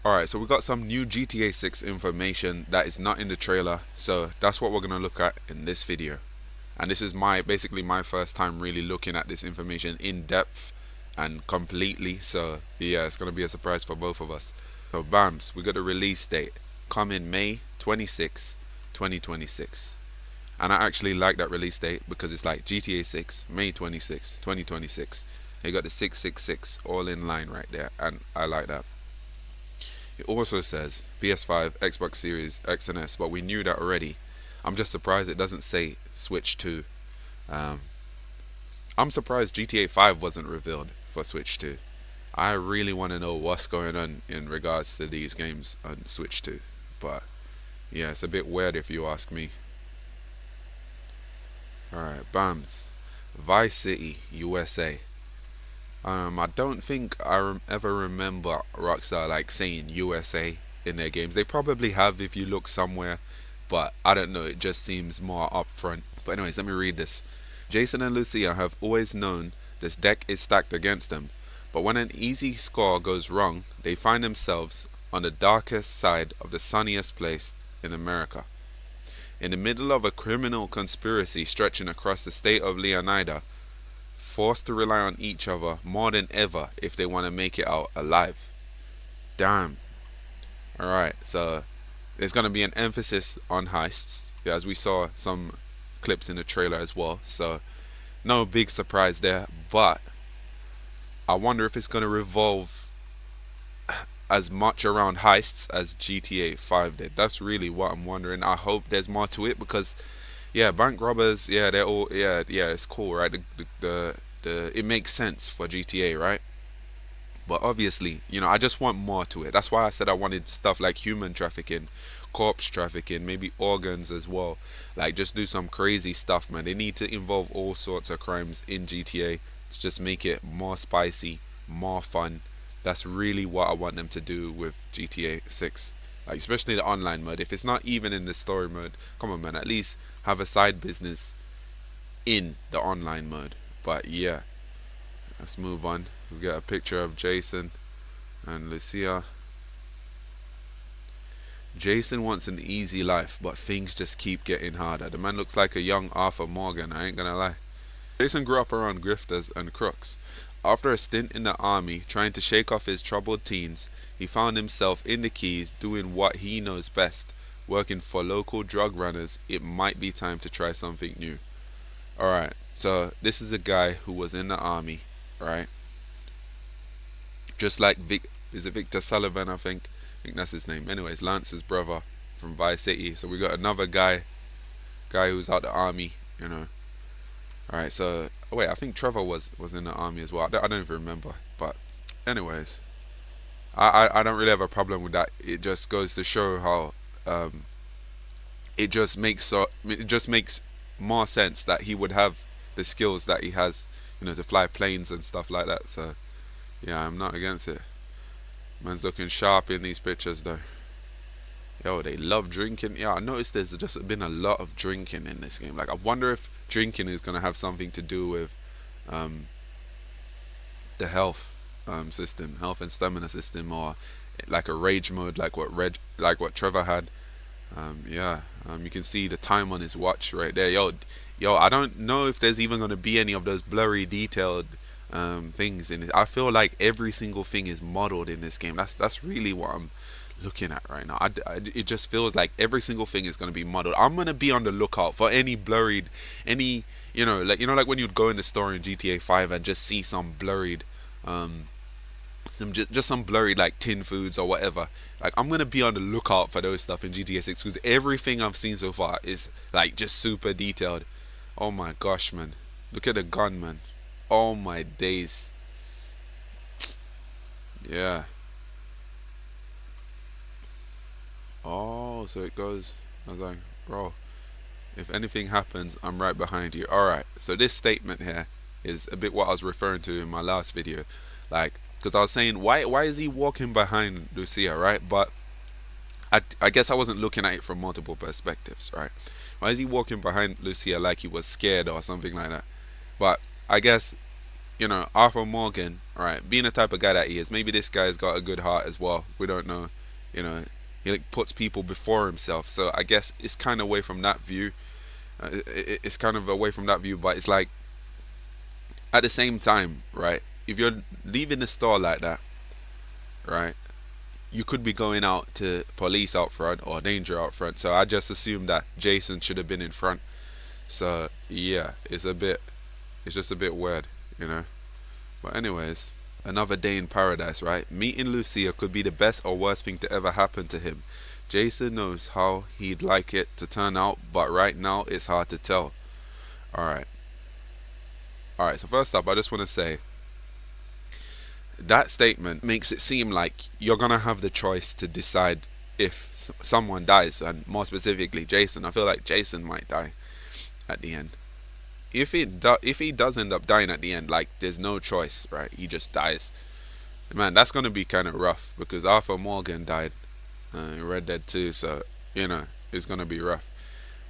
Alright, so we got some new GTA 6 information that is not in the trailer, so that's what we're going to look at in this video. And this is basically my first time really looking at this information in depth and completely, so yeah, it's going to be a surprise for both of us. So bams, we got a release date, coming May 26, 2026. And I actually like that release date because it's like GTA 6, May 26, 2026. You got the 666 all in line right there, and I like that. It also says PS5, Xbox Series X and S, but we knew that already. I'm just surprised it doesn't say Switch 2. I'm surprised GTA 5 wasn't revealed for Switch 2. I really want to know what's going on in regards to these games on Switch 2. But yeah, it's a bit weird if you ask me. Alright, Bams. Vice City, USA. I don't think I ever remember Rockstar like saying USA in their games. They probably have if you look somewhere, but I don't know. It just seems more upfront. But anyways, let me read this. Jason and Lucia have always known this deck is stacked against them, but when an easy score goes wrong, they find themselves on the darkest side of the sunniest place in America. In the middle of a criminal conspiracy stretching across the state of Leonida, forced to rely on each other more than ever if they want to make it out alive. Damn. Alright, so there's going to be an emphasis on heists, as we saw some clips in the trailer as well, so no big surprise there, but I wonder if it's going to revolve as much around heists as GTA 5 did. That's really what I'm wondering. I hope there's more to it because yeah, bank robbers, yeah, they're all, yeah, it's cool, right? It makes sense for GTA, right? But obviously, I just want more to it. That's why I said I wanted stuff like human trafficking, corpse trafficking, maybe organs as well. Like, just do some crazy stuff, man. They need to involve all sorts of crimes in GTA to just make it more spicy, more fun. That's really what I want them to do with GTA 6. Like, especially the online mode. If it's not even in the story mode, come on, man, at least have a side business in the online mode. But yeah, let's move on. We got a picture of Jason and Lucia. Jason wants an easy life, but things just keep getting harder. The man looks like a young Arthur Morgan, I ain't gonna lie. Jason grew up around grifters and crooks. After a stint in the army trying to shake off his troubled teens, he found himself in the Keys doing what he knows best, working for local drug runners. It might be time to try something new. Alright, so this is a guy who was in the army, right? Just like is it Victor Sullivan, I think that's his name. Anyways, Lance's brother from Vice City. So we got another guy who's out the army, Alright, so wait, I think Trevor was in the army as well. I don't even remember. But anyways, I don't really have a problem with that. It just goes to show how it just makes more sense that he would have the skills that he has, to fly planes and stuff like that. So yeah, I'm not against it. Man's looking sharp in these pictures though. Yo, they love drinking. Yeah, I noticed there's just been a lot of drinking in this game. Like, I wonder if drinking is gonna have something to do with the health system, health and stamina system, or like a rage mode, like what Trevor had. You can see the time on his watch right there. Yo, I don't know if there's even gonna be any of those blurry, detailed things in it. I feel like every single thing is modeled in this game. That's really what I'm looking at right now. It just feels like every single thing is going to be modeled. I'm going to be on the lookout for any blurred, any like when you'd go in the store in GTA 5 and just see some blurred some blurry like tin foods or whatever. Like, I'm gonna be on the lookout for those stuff in GTA 6 because everything I've seen so far is like just super detailed. Oh my gosh, man! Look at the gun, man! Oh my days! Yeah. Oh, so it goes. I was like, bro, if anything happens, I'm right behind you. Alright, so this statement here is a bit what I was referring to in my last video. Like, because I was saying, why is he walking behind Lucia, right? But I guess I wasn't looking at it from multiple perspectives, right? Why is he walking behind Lucia like he was scared or something like that? But I guess, Arthur Morgan, right? Being the type of guy that he is, maybe this guy's got a good heart as well. We don't know, you know. He like puts people before himself, so I guess it's kind of away from that view. It's kind of away from that view, but it's like at the same time, right? If you're leaving the store like that, right? You could be going out to police out front or danger out front. So I just assumed that Jason should have been in front. So yeah, it's just a bit weird, you know. But anyways, another day in paradise, right? Meeting Lucia could be the best or worst thing to ever happen to him. Jason knows how he'd like it to turn out, but right now it's hard to tell. Alright. Alright, so first up, I just want to say that statement makes it seem like you're gonna have the choice to decide if someone dies, and more specifically Jason. I feel like Jason might die at the end. If he does end up dying at the end, like there's no choice, right? He just dies. Man, that's gonna be kind of rough because Arthur Morgan died in Red Dead 2, so you know it's gonna be rough.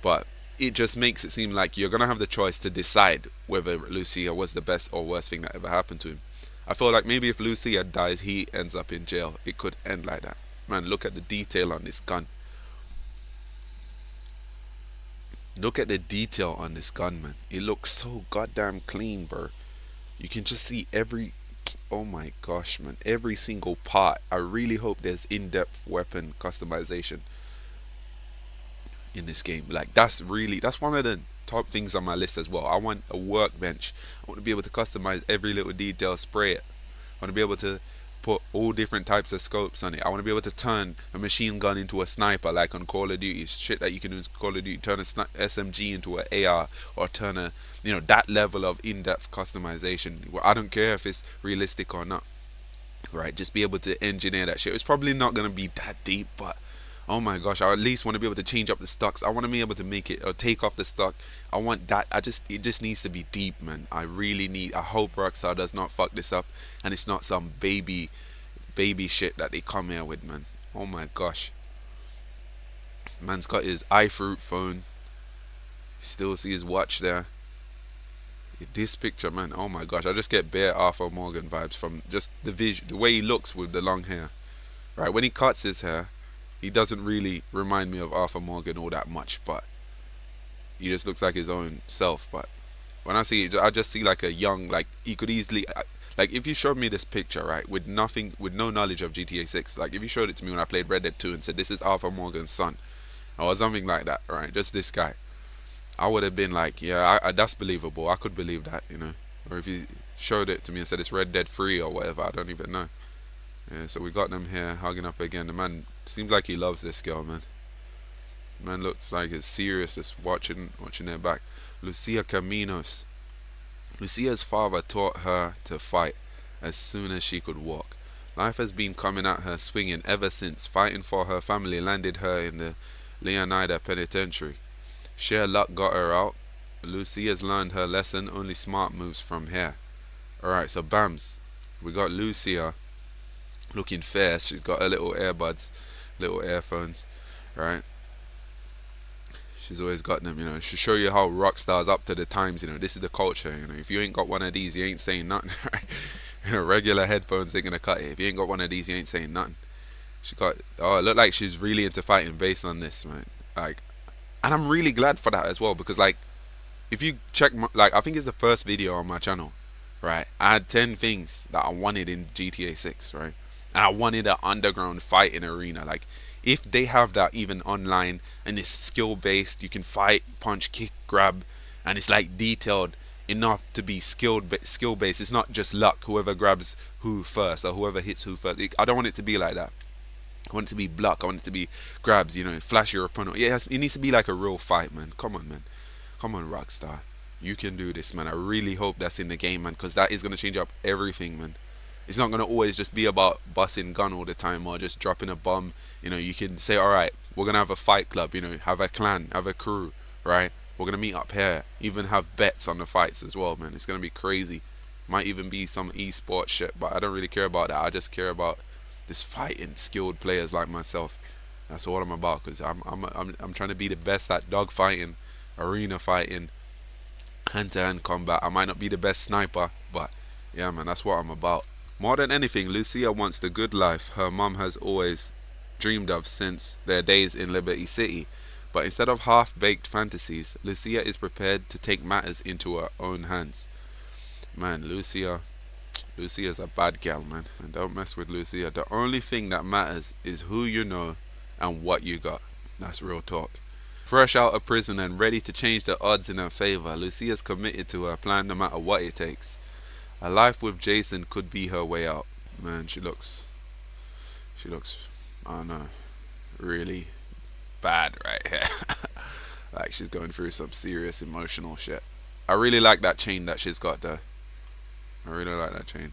But it just makes it seem like you're gonna have the choice to decide whether Lucia was the best or worst thing that ever happened to him. I feel like maybe if Lucia dies, he ends up in jail. It could end like that. Man, look at the detail on this gun. Look at the detail on this gun, man. It looks so goddamn clean, bro. You can just see every... Oh my gosh, man. Every single part. I really hope there's in-depth weapon customization in this game. Like, that's one of the top things on my list as well. I want a workbench. I want to be able to customize every little detail, spray it. I want to be able to put all different types of scopes on it. I want to be able to turn a machine gun into a sniper, like on Call of Duty. Shit that you can do in Call of Duty. Turn a SMG into an AR, or turn a, you know, that level of in-depth customization. Well, I don't care if it's realistic or not. Right, just be able to engineer that shit. It's probably not gonna be that deep, but oh my gosh, I at least want to be able to change up the stocks. I want to be able to make it or take off the stock. I want that. It just needs to be deep, man. I hope Rockstar does not fuck this up, and it's not some baby shit that they come here with, man. Oh my gosh, man's got his iFruit phone. Still see his watch there. This picture, man. Oh my gosh, I just get bare Arthur Morgan vibes from just the way he looks with the long hair. Right, when he cuts his hair, he doesn't really remind me of Arthur Morgan all that much, but he just looks like his own self. But when I see it, I just see like a young, like he could easily, like if you showed me this picture, right, with no knowledge of GTA 6, like if you showed it to me when I played Red Dead 2 and said this is Arthur Morgan's son, or something like that, right, just this guy, I would have been like, yeah, that's believable. I could believe that, you know. Or if you showed it to me and said it's Red Dead 3 or whatever, I don't even know. Yeah, so we got them here hugging up again. The man seems like he loves this girl, man. The man looks like he's serious, just watching their back. Lucia Caminos. Lucia's father taught her to fight as soon as she could walk. Life has been coming at her swinging ever since. Fighting for her family landed her in the Leonida penitentiary. Sheer luck got her out. Lucia's learned her lesson. Only smart moves from here. Alright, so bams. We got Lucia looking fair. She's got her little earbuds, little earphones, right? She's always got them, you know. She'll show you how Rockstar's up to the times, you know. This is the culture, you know. If you ain't got one of these, you ain't saying nothing, right? You know, regular headphones, they're gonna cut it. If you ain't got one of these, you ain't saying nothing. She got, oh, it looked like she's really into fighting based on this, man. Like, and I'm really glad for that as well, because like, if you check my, like, I think it's the first video on my channel, right? I had 10 things that I wanted in GTA 6, right? And I wanted an underground fighting arena. Like, if they have that even online and it's skill based, you can fight, punch, kick, grab, and it's like detailed enough to be skill based. It's not just luck, whoever grabs who first or whoever hits who first. I don't want it to be like that. I want it to be block. I want it to be grabs, you know, flash your opponent. Yeah, it needs to be like a real fight, man. Come on, man. Come on, Rockstar. You can do this, man. I really hope that's in the game, man, because that is going to change up everything, man. It's not going to always just be about busting gun all the time or just dropping a bomb. You know, you can say, alright, we're going to have a fight club, you know, have a clan, have a crew, right? We're going to meet up here. Even have bets on the fights as well, man. It's going to be crazy. Might even be some esports shit, but I don't really care about that. I just care about this fighting skilled players like myself. That's all I'm about, because I'm trying to be the best at dog fighting, arena fighting, hand-to-hand combat. I might not be the best sniper, but yeah, man, that's what I'm about. More than anything, Lucia wants the good life her mom has always dreamed of since their days in Liberty City. But instead of half-baked fantasies, Lucia is prepared to take matters into her own hands. Man, Lucia's a bad gal, man. And don't mess with Lucia. The only thing that matters is who you know and what you got. That's real talk. Fresh out of prison and ready to change the odds in her favor, Lucia's committed to her plan no matter what it takes. A life with Jason could be her way out. Man, she looks, I don't know, really bad right here. Like she's going through some serious emotional shit. I really like that chain that she's got there. I really like that chain.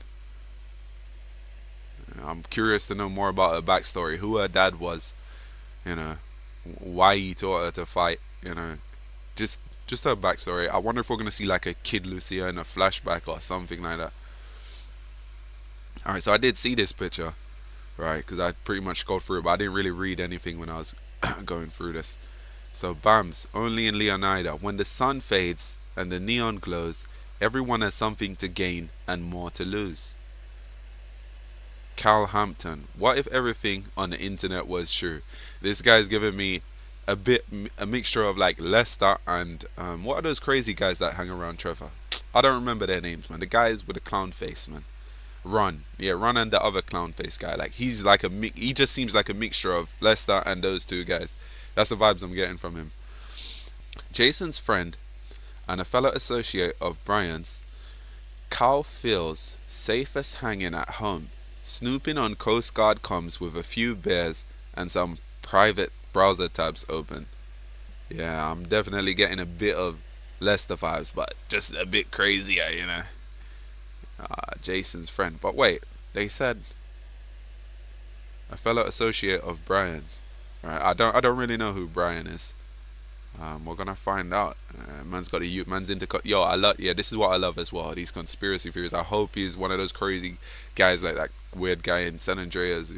I'm curious to know more about her backstory, who her dad was, you know, why he taught her to fight, you know, just her backstory. I wonder if we're gonna see like a kid Lucia in a flashback or something like that. Alright, so I did see this picture, right, because I pretty much scrolled through it, but I didn't really read anything when I was going through this. So Bams, only in Leonida. When the sun fades and the neon glows, everyone has something to gain and more to lose. Cal Hampton. What if everything on the internet was true? This guy's giving me a mixture of like Lester and what are those crazy guys that hang around Trevor? I don't remember their names, man. The guys with the clown face, man. Ron, yeah, Ron and the other clown face guy. Like he's like he just seems like a mixture of Lester and those two guys. That's the vibes I'm getting from him. Jason's friend and a fellow associate of Brian's, Cal feels safest hanging at home, snooping on Coast Guard comms with a few beers and some private browser tabs open. Yeah, I'm definitely getting a bit of Lester vibes, but just a bit crazier, you know. Jason's friend. But wait, they said a fellow associate of Brian. Right, I don't really know who Brian is. We're gonna find out. Man's got a man's into yo. I love, yeah. This is what I love as well. These conspiracy theories. I hope he's one of those crazy guys like that weird guy in San Andreas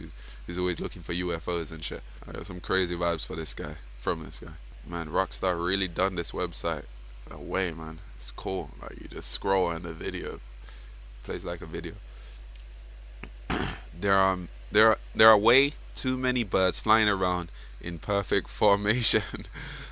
who's always looking for UFOs and shit. I got some crazy vibes for this guy. From this guy. Man, Rockstar really done this website. Away, man. It's cool. Like you just scroll and the video plays like a video. There are way too many birds flying around in perfect formation.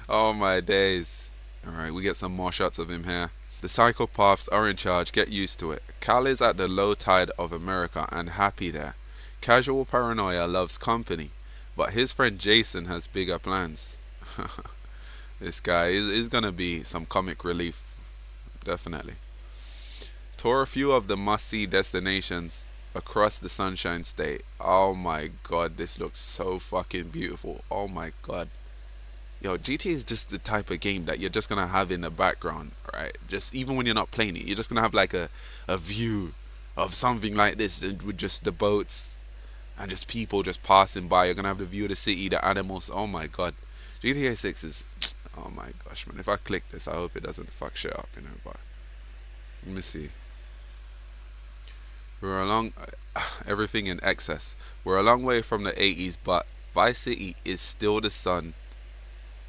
Oh my days. Alright, we get some more shots of him here. The psychopaths are in charge, get used to it. Cal is at the low tide of America and happy there. Casual paranoia loves company, but his friend Jason has bigger plans. This guy is gonna be some comic relief, definitely. Tour a few of the must-see destinations across the Sunshine State. Oh my god, this looks so fucking beautiful. Oh my god. Yo, GTA is just the type of game that you're just gonna have in the background, right? Just even when you're not playing it, you're just gonna have like a view of something like this with just the boats and just people just passing by. You're gonna have the view of the city, the animals. Oh my god. GTA 6 is, oh my gosh, man. If I click this, I hope it doesn't fuck shit up, you know, but let me see. We're along everything in excess. We're a long way from the 80s, but Vice City is still the sun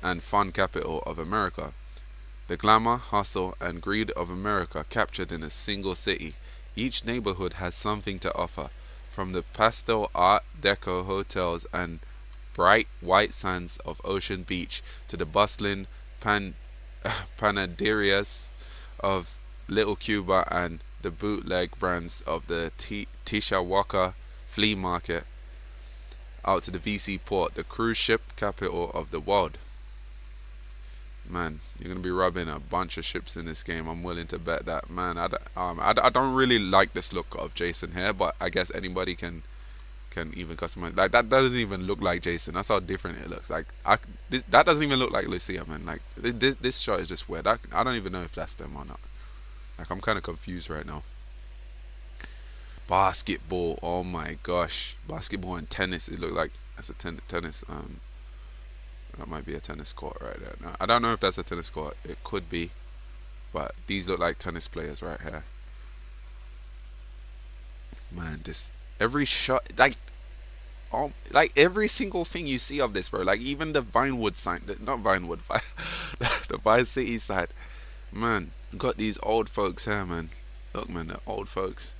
and fun capital of America. The glamour, hustle, and greed of America captured in a single city. Each neighborhood has something to offer, from the pastel art deco hotels and bright white sands of Ocean Beach to the bustling panaderias of Little Cuba and the bootleg brands of the Tishawaka flea market, out to the VC port, the cruise ship capital of the world. Man, you're gonna be rubbing a bunch of ships in this game. I'm willing to bet that. Man, I don't really like this look of Jason here, but I guess anybody can even customize. Like that doesn't even look like Jason. That's how different it looks. Like that doesn't even look like Lucia, man. Like this shot is just weird. I don't even know if that's them or not. Like I'm kind of confused right now. Basketball. Oh my gosh. Basketball and tennis. It looked like that's a tennis. That might be a tennis court right there. No, I don't know if that's a tennis court. It could be, but these look like tennis players right here. Man, this every shot, like every single thing you see of this, bro. Like even the Vinewood sign, not Vinewood, the Vice City side. Man, got these old folks here, man. Look, man, the old folks.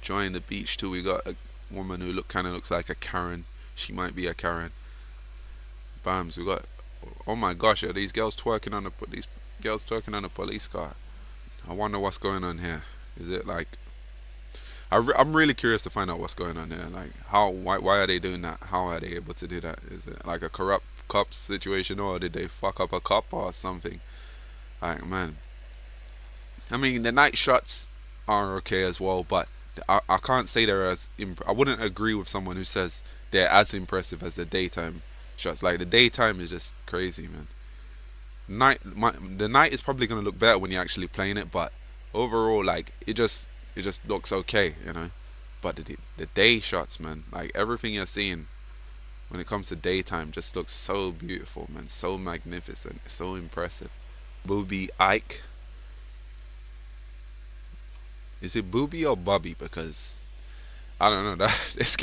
Join the beach too. We got a woman who kind of looks like a Karen. She might be a Karen. Bams. We got. Oh my gosh, are these girls twerking on these girls twerking on a police car? I wonder what's going on here. Is it like I'm really curious to find out what's going on there. Like, why are they doing that? How are they able to do that? Is it like a corrupt cop situation, or did they fuck up a cop or something? Like, man, I mean, the night shots are okay as well, but I can't say they're as I wouldn't agree with someone who says they're as impressive as the daytime shots. Like, the daytime is just crazy, man. The night is probably gonna look better when you're actually playing it, but overall, like, it just looks okay, you know. But the day shots, man, like everything you're seeing when it comes to daytime just looks so beautiful, man, so magnificent, so impressive. Booby Ike, is it Booby or Bubby? Because I don't know. That this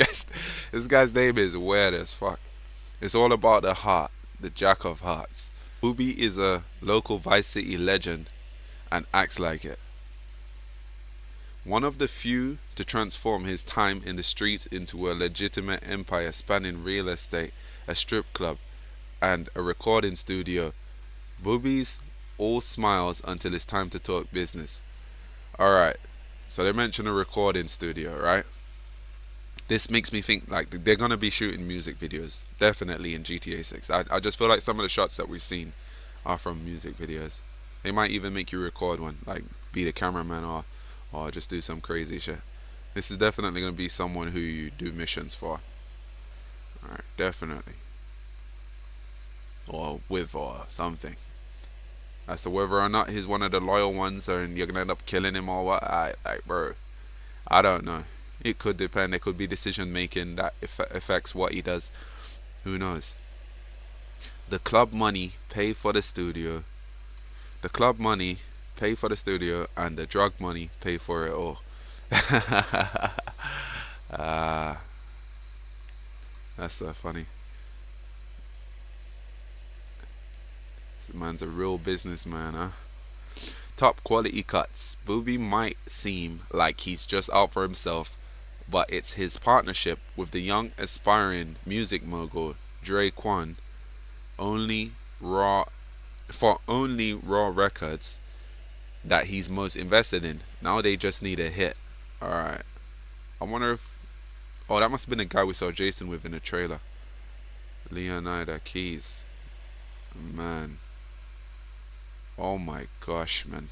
guy's name is weird as fuck. It's all about the heart, the Jack of Hearts. Booby is a local Vice City legend and acts like it. One of the few to transform his time in the streets into a legitimate empire spanning real estate, a strip club, and a recording studio. Boobies all smiles until it's time to talk business. Alright, so they mentioned a recording studio, right? This makes me think like they're gonna be shooting music videos, definitely in GTA 6. I just feel like some of the shots that we've seen are from music videos. They might even make you record one, like be the cameraman or just do some crazy shit. This is definitely gonna be someone who you do missions for. Alright, definitely. Or with or something. As to whether or not he's one of the loyal ones and you're gonna end up killing him or what, like bro, I don't know. It could depend. There could be decision making that affects what he does. Who knows? The club money pay for the studio. The club money pay for the studio, and the drug money pay for it all. Ah, that's so funny. This man's a real businessman, huh? Top quality cuts. Booby might seem like he's just out for himself, but it's his partnership with the young aspiring music mogul Dre Quan, only raw only Raw Records, that he's most invested in. Now they just need a hit. Alright. I wonder if oh, that must have been the guy we saw Jason with in the trailer. Leonida Keys. Man. Oh my gosh, man.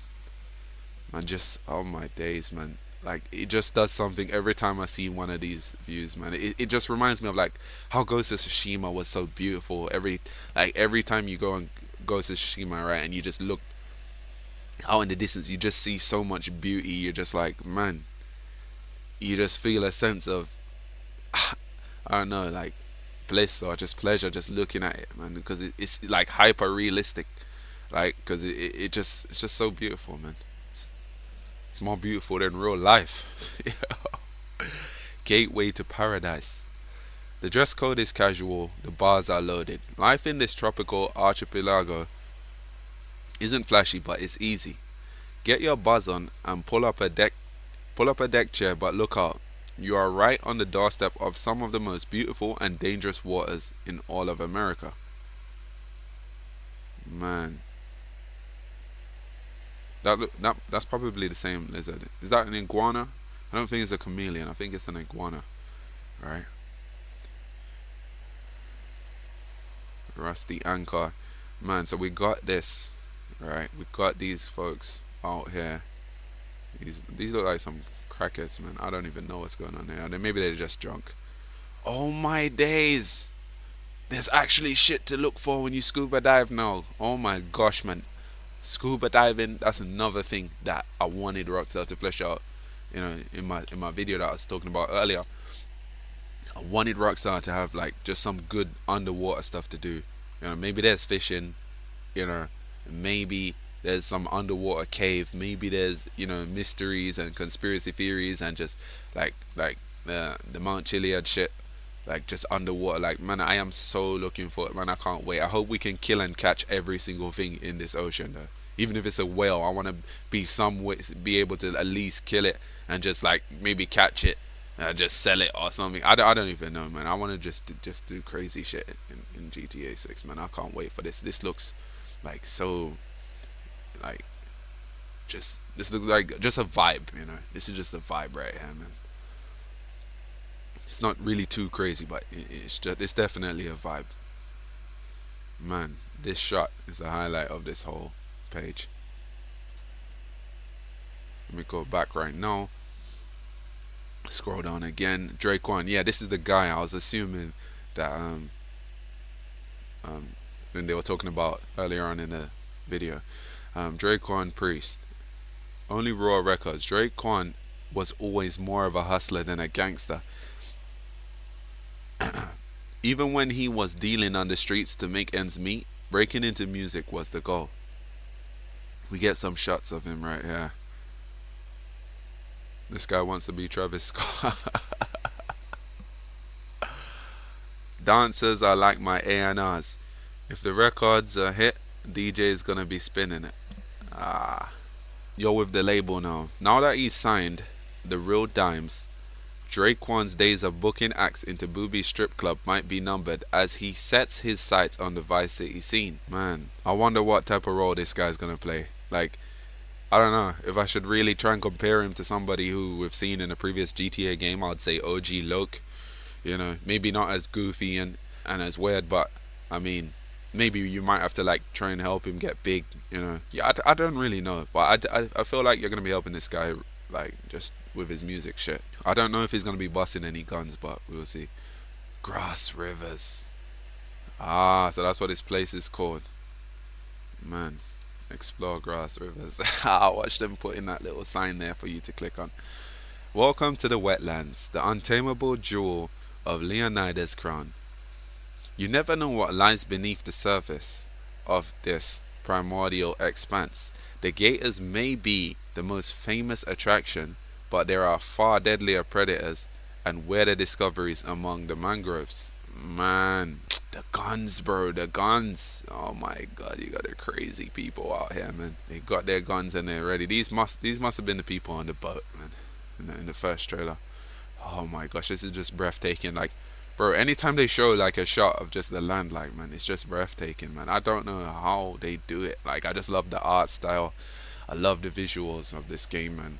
Man, just oh my days, man. Like, it just does something every time I see one of these views, man. It just reminds me of like how Ghost of Tsushima was so beautiful. Every time you go on Ghost of Tsushima, right, and you just look out in the distance, you just see so much beauty. You're just like, man, you just feel a sense of I don't know, like bliss or just pleasure just looking at it, man, because it's like hyper realistic, like because it's just so beautiful, man. It's more beautiful than real life. Gateway to paradise. The dress code is casual, the bars are loaded. Life in this tropical archipelago isn't flashy, but it's easy. Get your buzz on and pull up a deck chair, but look out. You are right on the doorstep of some of the most beautiful and dangerous waters in all of America. Man. That's probably the same lizard. Is that an iguana? I don't think it's a chameleon. I think it's an iguana. Right. Rusty anchor. Man, so we got this. Right. We got these folks out here. These look like some crackheads, man. I don't even know what's going on here. Maybe they're just drunk. Oh my days. There's actually shit to look for when you scuba dive now. Oh my gosh, man. Scuba diving, that's another thing that I wanted Rockstar to flesh out. You know, in my video that I was talking about earlier, I wanted Rockstar to have like just some good underwater stuff to do. You know, maybe there's fishing, you know, maybe there's some underwater cave, maybe there's, you know, mysteries and conspiracy theories and just like the Mount Chiliad shit, like just underwater. Like, man, I am so looking for it, man. I can't wait. I hope we can kill and catch every single thing in this ocean though. Even if it's a whale, I want to be some way, be able to at least kill it and just like maybe catch it, just sell it or something. I don't even know, man. I want to just do crazy shit in GTA 6, man. I can't wait for this. This looks like so like just this looks like just a vibe, you know. This is just a vibe right here, man. It's not really too crazy, but it's definitely a vibe. Man, this shot is the highlight of this whole page. Let me go back right now. Scroll down again. Draquan, yeah, this is the guy I was assuming that when they were talking about earlier on in the video. Draquan Priest. Only raw records. Draquan was always more of a hustler than a gangster. Even when he was dealing on the streets to make ends meet, breaking into music was the goal. We get some shots of him right here. This guy wants to be Travis Scott. Dancers are like my A&Rs. If the record's a hit, DJ is gonna be spinning it. You're with the label now. Now that he's signed, the real dimes, Draquan's days of booking acts into Booby Strip Club might be numbered as he sets his sights on the Vice City scene. Man, I wonder what type of role this guy's gonna play. Like, I don't know if I should really try and compare him to somebody who we've seen in a previous GTA game. I'd say OG Loke. You know, maybe not as goofy and as weird, but I mean, maybe you might have to like try and help him get big. You know, yeah, I don't really know, but I feel like you're gonna be helping this guy like just with his music shit. I don't know if he's gonna be busting any guns, but we'll see. Grass Rivers. So that's what this place is called. Man, explore Grass Rivers. I watched them put in that little sign there for you to click on. Welcome to the wetlands, the untamable jewel of Leonida's crown. You never know what lies beneath the surface of this primordial expanse. The gators may be the most famous attraction, but there are far deadlier predators and weirder discoveries among the mangroves. Man, the guns, bro, the guns. Oh my god, you got the crazy people out here, man. They got their guns and they're ready. These must have been the people on the boat, man, in the first trailer. Oh my gosh, this is just breathtaking. Like, bro, anytime they show like a shot of just the land, like, man, it's just breathtaking, man. I don't know how they do it. Like, I just love the art style. I love the visuals of this game, man.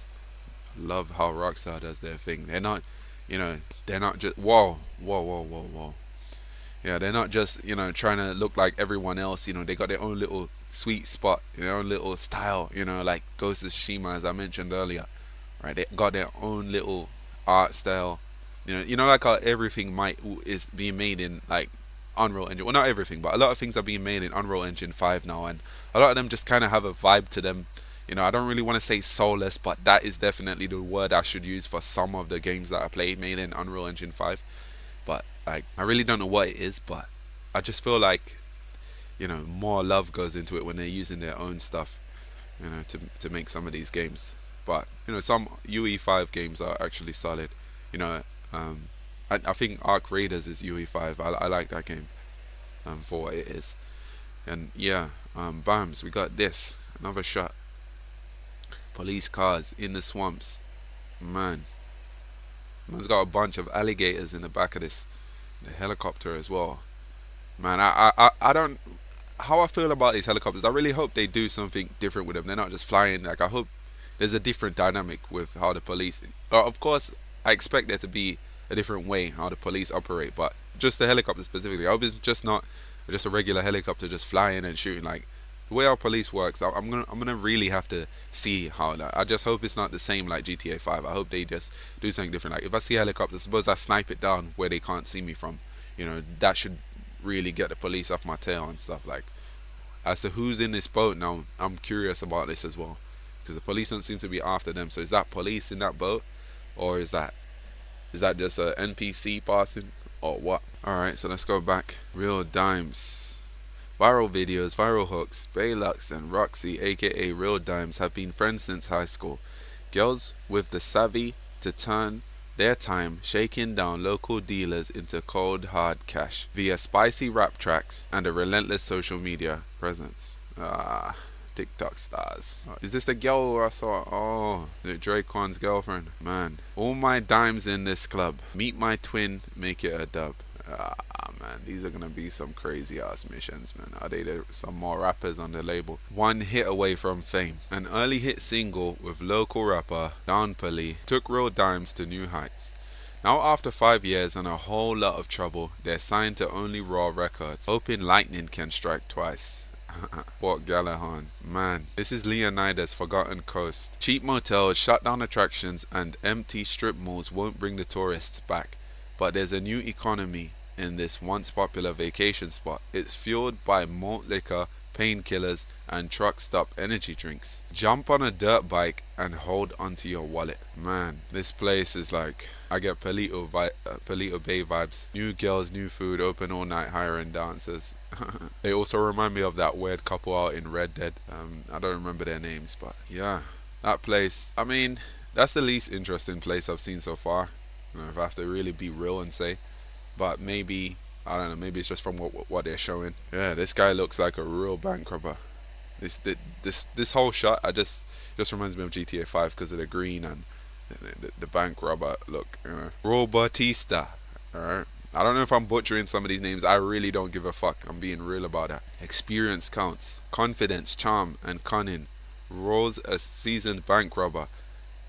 I love how Rockstar does their thing. They're not, you know, they're not just whoa. Yeah, they're not just, you know, trying to look like everyone else. You know, they got their own little sweet spot, their own little style. You know, like Ghost of Tsushima, as I mentioned earlier. Right, they got their own little art style. You know, like how everything is being made in like Unreal Engine. Well, not everything, but a lot of things are being made in Unreal Engine 5 now, and a lot of them just kind of have a vibe to them. You know, I don't really want to say soulless, but that is definitely the word I should use for some of the games that I played made in Unreal Engine 5. But like, I really don't know what it is, but I just feel like, you know, more love goes into it when they're using their own stuff, you know, to make some of these games. But you know, some UE5 games are actually solid. You know, I think Arc Raiders is UE5. I like that game for what it is. And yeah, bams, we got this, another shot. Police cars in the swamps. Man's got a bunch of alligators in the back of this, the helicopter as well. Man, I don't, how I feel about these helicopters, I really hope they do something different with them. They're not just flying. Like, I hope there's a different dynamic with how the police, of course I expect there to be a different way how the police operate, but just the helicopter specifically, I hope it's just not just a regular helicopter just flying and shooting. Like, the way our police works, I'm gonna really have to see how that. I just hope it's not the same like GTA 5. I hope they just do something different. Like, if I see a helicopter, suppose I snipe it down where they can't see me from. You know, that should really get the police off my tail and stuff. Like, as to who's in this boat now, I'm curious about this as well, because the police don't seem to be after them. So is that police in that boat, or is that just a NPC passing, or what? Alright, so let's go back. Real Dimes. Viral videos, viral hooks. Baylux and Roxy, aka Real Dimes, have been friends since high school. Girls with the savvy to turn their time shaking down local dealers into cold hard cash via spicy rap tracks and a relentless social media presence. TikTok stars. Is this the girl I saw? Oh, the Dracon's girlfriend. Man, all my dimes in this club. Meet my twin, make it a dub. Ah, man, these are gonna be some crazy ass missions, man. Are they some more rappers on the label? One hit away from fame. An early hit single with local rapper Don Pali took real dimes to new heights. Now after 5 years and a whole lot of trouble, they're signed to only Raw Records, hoping lightning can strike twice. Port Gallagher, man, this is Leonida's forgotten coast. Cheap motels, shut down attractions, and empty strip malls won't bring the tourists back. But there's a new economy in this once popular vacation spot. It's fueled by malt liquor, painkillers, and truck stop energy drinks. Jump on a dirt bike and hold onto your wallet. Man, this place is like, I get Palito Bay vibes. New girls, new food, open all night, hiring dancers. They also remind me of that weird couple out in Red Dead. I don't remember their names, but yeah, that place. I mean, that's the least interesting place I've seen so far. You know, if I have to really be real and say, but maybe I don't know. Maybe it's just from what they're showing. Yeah, this guy looks like a real bank robber. This whole shot, just reminds me of GTA 5 because of the green and the bank robber look. You know. Raw Batista. Alright. I don't know if I'm butchering some of these names. I really don't give a fuck. I'm being real about that. Experience counts. Confidence, charm, and cunning. Raw's a seasoned bank robber,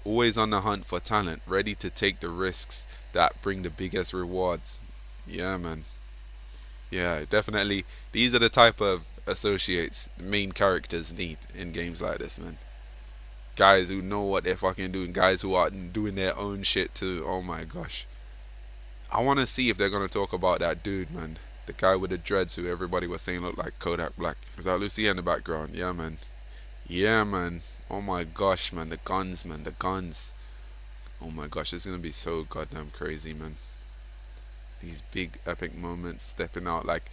always on the hunt for talent, ready to take the risks that bring the biggest rewards. Yeah, man. Yeah, definitely. These are the type of associates main characters need in games like this, man. Guys who know what they're fucking doing. Guys who are doing their own shit too. Oh my gosh. I want to see if they're going to talk about that dude, man. The guy with the dreads who everybody was saying looked like Kodak Black. Is that Lucia in the background? Yeah, man. Yeah, man. Oh my gosh, man. The guns, man. The guns. Oh my gosh. It's going to be so goddamn crazy, man. These big epic moments stepping out. Like,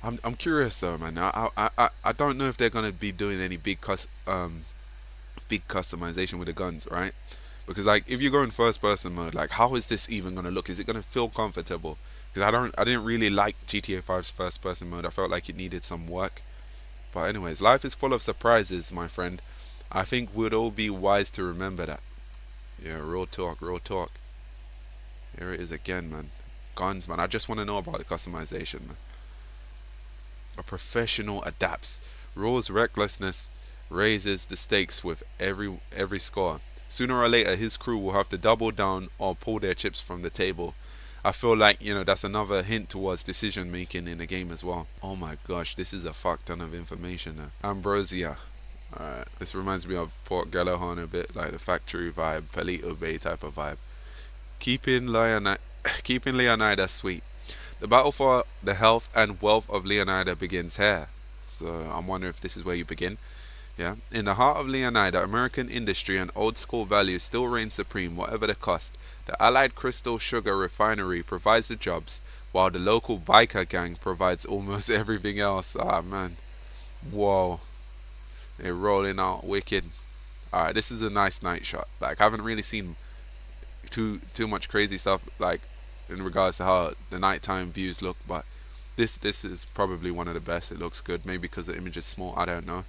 I'm curious though, man. I don't know if they're going to be doing any big customization with the guns, right? Because like if you go in first person mode, like how is this even gonna look? Is it gonna feel comfortable? Because I didn't really like GTA 5's first person mode. I felt like it needed some work. But anyways, life is full of surprises, my friend. I think we'd all be wise to remember that. Yeah, real talk, real talk. Here it is again, man. Guns, man. I just want to know about the customization, man. A professional adapts. Raw's recklessness raises the stakes with every score. Sooner or later, his crew will have to double down or pull their chips from the table. I feel like, you know, that's another hint towards decision making in the game as well. Oh my gosh, this is a fuck ton of information now. Ambrosia. Alright, this reminds me of Port Gallagher a bit, like the factory vibe, Palito Bay type of vibe. Keeping Leonida sweet. The battle for the health and wealth of Leonida begins here. So I'm wondering if this is where you begin. Yeah. In the heart of Leonida, American industry and old school values still reign supreme, whatever the cost. The Allied Crystal Sugar Refinery provides the jobs, while the local biker gang provides almost everything else. Ah, man. Whoa. They're rolling out wicked. Alright, this is a nice night shot. Like, I haven't really seen too much crazy stuff, like, in regards to how the nighttime views look, but this is probably one of the best. It looks good, maybe because the image is small, I don't know.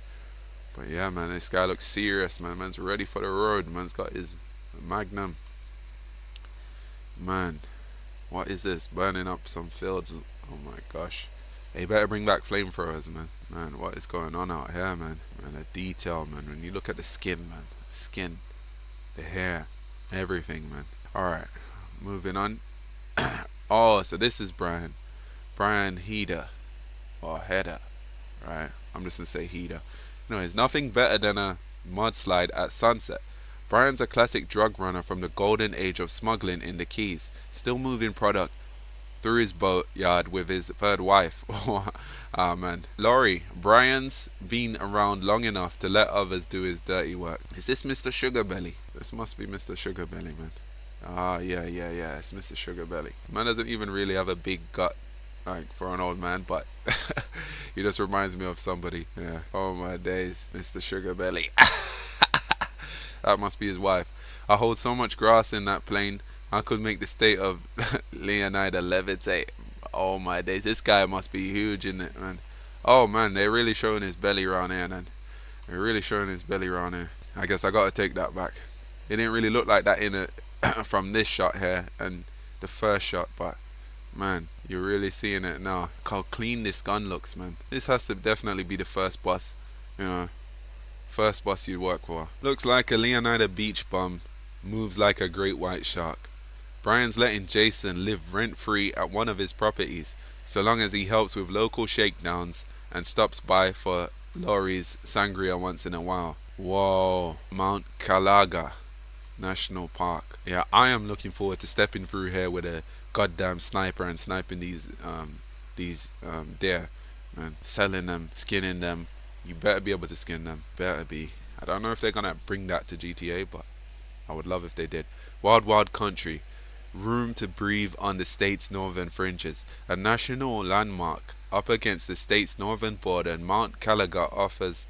But yeah, man, this guy looks serious, man. Man's ready for the road. Man's got his magnum. Man, what is this? Burning up some fields. Oh my gosh. They better bring back flamethrowers, man. Man, what is going on out here, man? Man, the detail, man. When you look at the skin, man. The skin. The hair. Everything, man. Alright, moving on. Oh, so this is Brian. Brian Heder. Or Heder. Right? I'm just gonna say Heder. Anyways, nothing better than a mudslide at sunset. Brian's a classic drug runner from the golden age of smuggling in the Keys, still moving product through his boat yard with his third wife. Ah, man. Laurie, Brian's been around long enough to let others do his dirty work. Is this Mr. Sugarbelly? This must be Mr. Sugarbelly, man. Ah, yeah, it's Mr. Sugarbelly. Man doesn't even really have a big gut, like, for an old man, but he just reminds me of somebody. Yeah. Oh my days, Mr. Sugarbelly. That must be his wife. I hold so much grass in that plane, I could make the state of Leonida levitate. Oh my days, this guy must be huge in it, man. Oh man, they're really showing his belly around here, man. They're really showing his belly around here. I guess I gotta take that back. It didn't really look like that in a from this shot here and the first shot, but man, you're really seeing it now. Look how clean this gun looks, man. This has to definitely be the first boss, you know, first boss you'd work for. Looks like a Leonida beach bum, moves like a great white shark. Brian's letting Jason live rent-free at one of his properties, so long as he helps with local shakedowns and stops by for Laurie's sangria once in a while. Whoa, Mount Calaga National Park. Yeah, I am looking forward to stepping through here with a goddamn sniper and sniping these deer, man. Selling them, skinning them. You better be able to skin them. Better be. I don't know if they're gonna bring that to GTA, but I would love if they did. Wild Wild Country. Room to breathe on the state's northern fringes. A national landmark up against the state's northern border, Mount Calaga offers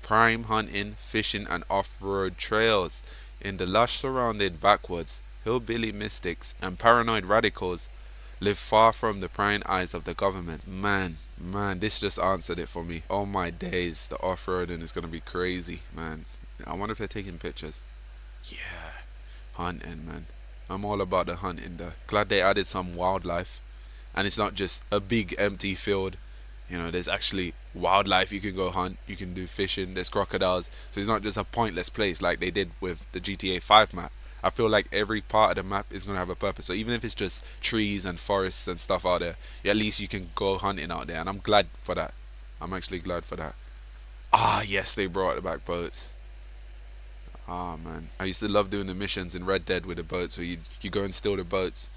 prime hunting, fishing, and off-road trails. In the lush surrounded backwoods, hillbilly mystics and paranoid radicals live far from the prying eyes of the government. Man, this just answered it for me. Oh my days, the off-roading is gonna be crazy, man. I wonder if they're taking pictures. Yeah, hunting, man. I'm all about the hunting though. Glad they added some wildlife, and it's not just a big empty field. You know, there's actually wildlife you can go hunt, you can do fishing, there's crocodiles. So it's not just a pointless place like they did with the GTA 5 map. I feel like every part of the map is going to have a purpose. So even if it's just trees and forests and stuff out there, at least you can go hunting out there. And I'm glad for that. I'm actually glad for that. Ah, yes, they brought back boats. Ah, man. I used to love doing the missions in Red Dead with the boats where you go and steal the boats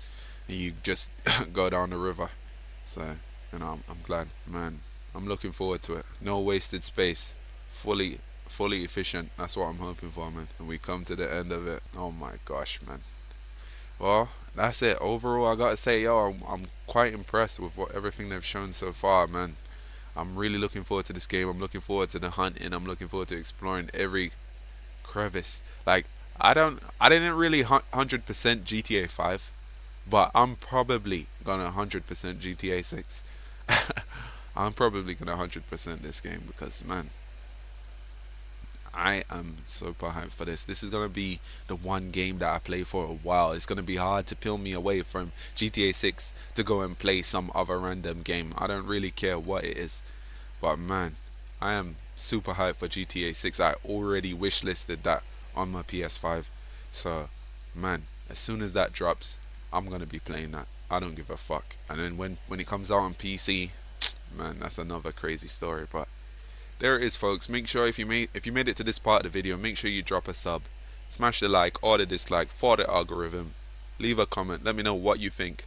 and you just go down the river. So, you know, I'm glad, man. I'm looking forward to it. No wasted space. Fully efficient. That's what I'm hoping for, man. And we come to the end of it. Oh my gosh, man. Well, that's it. Overall, I gotta say, yo, I'm quite impressed with everything they've shown so far, man. I'm really looking forward to this game. I'm looking forward to the hunting. I'm looking forward to exploring every crevice. Like, I didn't really 100% GTA 5, but I'm probably gonna 100% GTA 6. I'm probably gonna 100% this game because, man, I am super hyped for this. This is gonna be the one game that I play for a while. It's gonna be hard to peel me away from GTA 6 to go and play some other random game. I don't really care what it is, but man, I am super hyped for GTA 6. I already wishlisted that on my PS5. So, man, as soon as that drops, I'm gonna be playing that. I don't give a fuck. And then when it comes out on PC, man, that's another crazy story. But there it is, folks. Make sure if you made it to this part of the video, make sure you drop a sub, smash the like or the dislike for the algorithm, leave a comment, let me know what you think.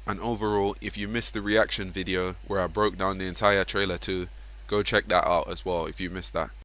And overall, if you missed the reaction video where I broke down the entire trailer too, go check that out as well if you missed that.